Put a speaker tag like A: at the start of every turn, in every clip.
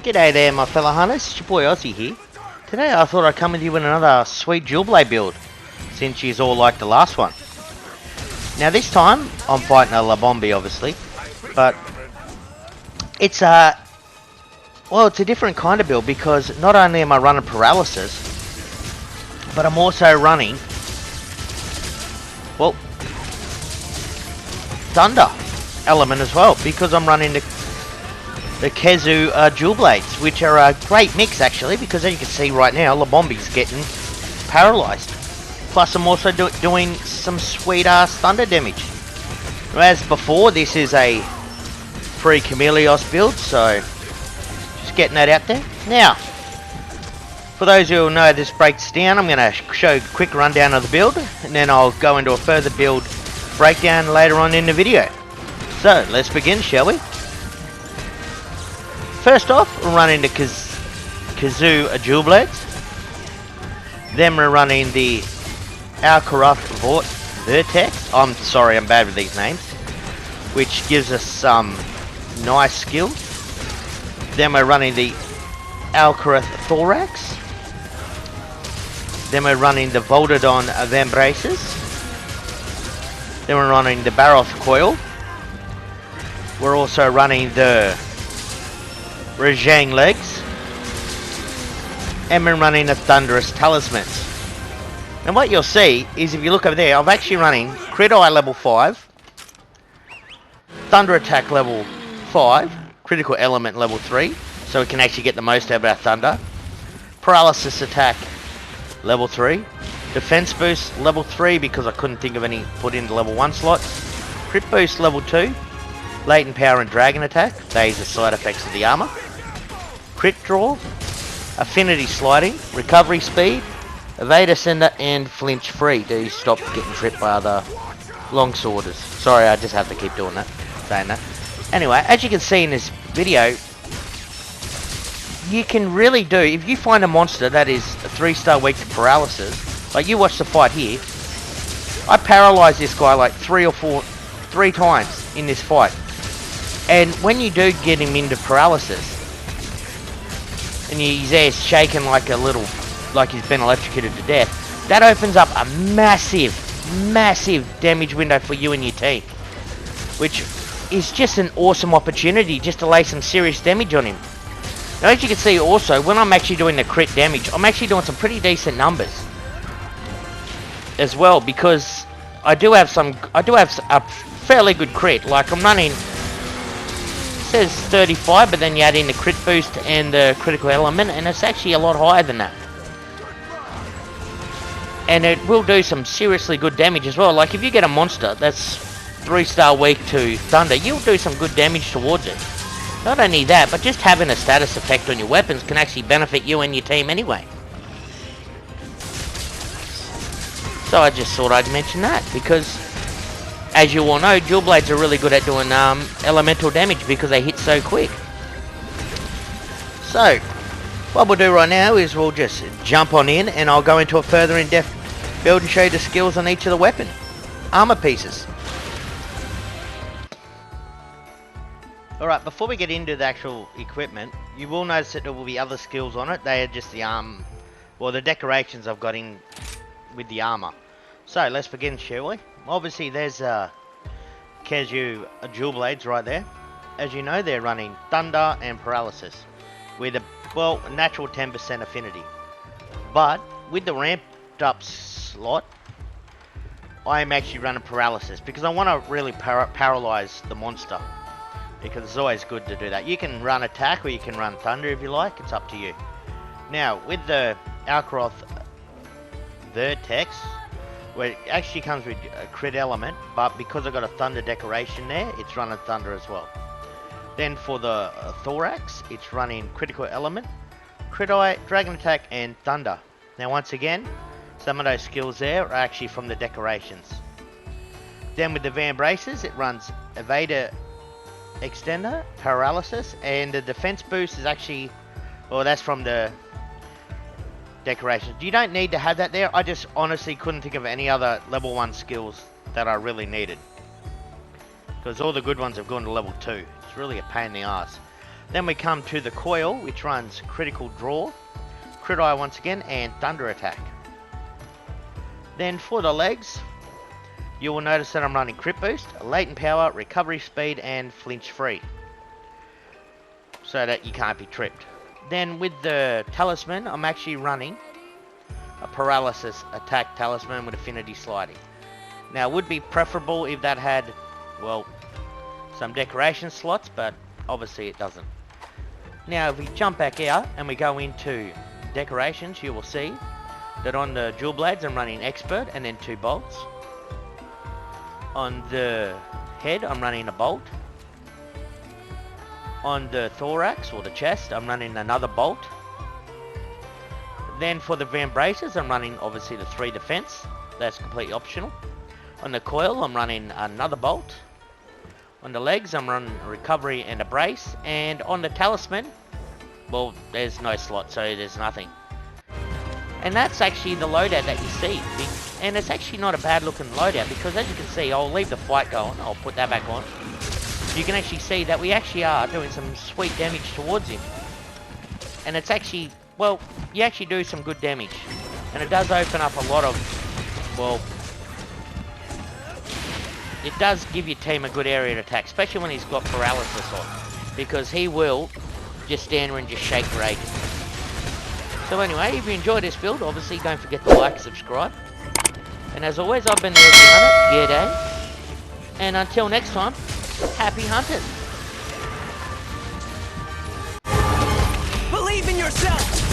A: G'day there, my fellow hunters. It's your boy Ozzy here. Today I thought I'd come with you with another sweet dual blade build, since she's all like the last one. Now this time I'm fighting a Labombi, obviously, but it's it's a different kind of build because not only am I running paralysis, but I'm also running thunder element as well, because I'm running the Kezu dual blades, which are a great mix actually, because as you can see right now, Labombi's getting paralyzed. Plus I'm also doing some sweet ass thunder damage. As before, this is a free Chameleos build, so just getting that out there. Now, for those who know this breaks down, I'm going to show a quick rundown of the build, and then I'll go into a further build breakdown later on in the video. So let's begin, shall we? First off, we're running the Kezu dual blades. Then we're running the Alcaroth Vertex. I'm sorry, I'm bad with these names. Which gives us some nice skills. Then we're running the Alcaroth Thorax. Then we're running the Voltodon Vambraces. Then we're running the Baroth Coil. We're also running the Rajang Legs. And we're running the Thunderous Talismans. And what you'll see is, if you look over there, I'm actually running Crit Eye level 5, Thunder Attack level 5, Critical Element level 3, so we can actually get the most out of our Thunder, Paralysis Attack level 3, Defense Boost level 3 because I couldn't think of any put in the level 1 slots, Crit Boost level 2, Latent Power and Dragon Attack, these are side effects of the armor, Crit Draw, Affinity Sliding, Recovery Speed, Evade Ascender, and Flinch Free. Do you stop getting tripped by other longsworders? Sorry, I just have to keep doing that, saying that. Anyway, as you can see in this video, you can really do, if you find a monster that is a 3-star weak to paralysis, like you watch the fight here, I paralyzed this guy like three times in this fight. And when you do get him into paralysis, and he's there shaking like like he's been electrocuted to death, that opens up a massive damage window for you and your team, which is just an awesome opportunity just to lay some serious damage on him. Now, as you can see also, when I'm actually doing the crit damage, I'm actually doing some pretty decent numbers as well, because I do have a fairly good crit. Like I'm running, it says 35, but then you add in the crit boost and the critical element, and it's actually a lot higher than that. And it will do some seriously good damage as well. Like if you get a monster that's 3-star weak to thunder, you'll do some good damage towards it. Not only that, but just having a status effect on your weapons can actually benefit you and your team anyway. So I just thought I'd mention that, because as you all know, dual blades are really good at doing elemental damage because they hit so quick. So what we'll do right now is we'll just jump on in, and I'll go into a further in-depth build and show you the skills on each of the weapon armor pieces. Alright, before we get into the actual equipment, you will notice that there will be other skills on it. They are just the the decorations I've got in with the armor. So let's begin, shall we? Obviously there's Kezu dual blades right there. As you know, they're running thunder and paralysis with a natural 10% affinity. But with the ramped up slot, I am actually running paralysis because I want to really paralyze the monster, because it's always good to do that. You can run attack or you can run thunder if you like, it's up to you. Now with the Alcaroth Vertex, where it actually comes with a crit element, but because I've got a thunder decoration there, it's running thunder as well. Then for the Thorax, it's running critical element, crit eye, dragon attack, and thunder. Now once again, some of those skills there are actually from the decorations. Then with the Vambraces, it runs Evader Extender, Paralysis, and the defense boost is actually, that's from the decorations. You don't need to have that there. I just honestly couldn't think of any other level 1 skills that I really needed, because all the good ones have gone to level 2. It's really a pain in the ass. Then we come to the coil, which runs critical draw, crit eye once again, and thunder attack. Then for the legs, you will notice that I'm running crit boost, latent power, recovery speed, and flinch free, so that you can't be tripped. Then with the talisman, I'm actually running a paralysis attack talisman with affinity sliding. Now it would be preferable if that had, well, some decoration slots, but obviously it doesn't. Now if we jump back out and we go into decorations, you will see that on the dual blades I'm running expert and then 2 bolts. On the head I'm running a bolt. On the thorax or the chest I'm running another bolt. Then for the vambraces I'm running obviously the 3 defense, that's completely optional. On the coil I'm running another bolt. On the legs I'm running a recovery and a brace, and on the talisman, well, there's no slot, so there's nothing. And that's actually the loadout that you see, and it's actually not a bad looking loadout, because as you can see, I'll leave the fight going, I'll put that back on. You can actually see that we actually are doing some sweet damage towards him. And it's actually, well, you actually do some good damage. And it does open up a lot of, well, it does give your team a good area to attack, especially when he's got paralysis on, because he will just stand there and just shake your agent. So anyway, if you enjoyed this build, obviously don't forget to like and subscribe. And as always, I've been the Aussie Hunter, G'day. And until next time, happy hunting!
B: Believe in yourself!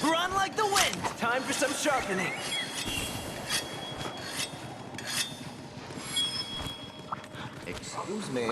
B: Run like the wind! Time for some sharpening.
C: Excuse me.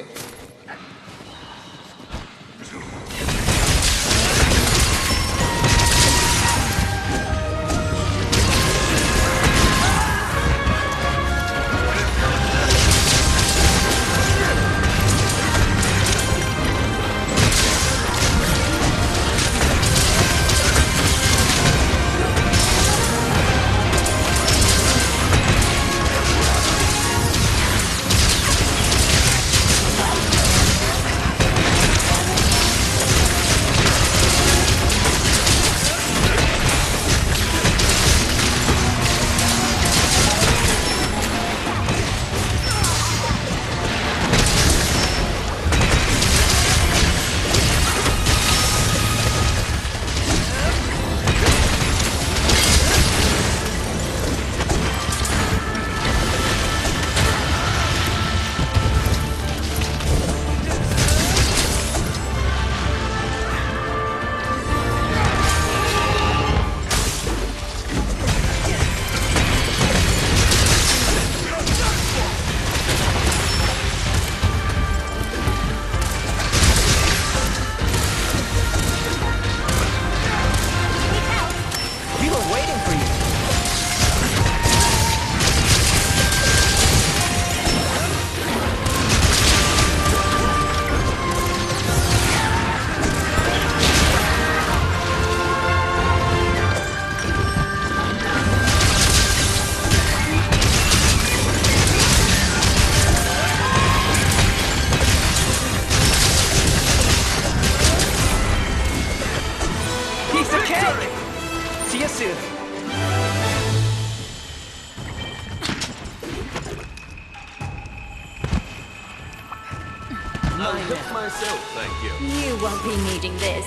C: I'll help myself, thank you.
D: You won't be needing this.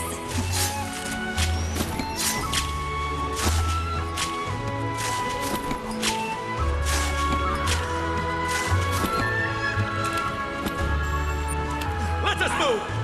C: Let us move!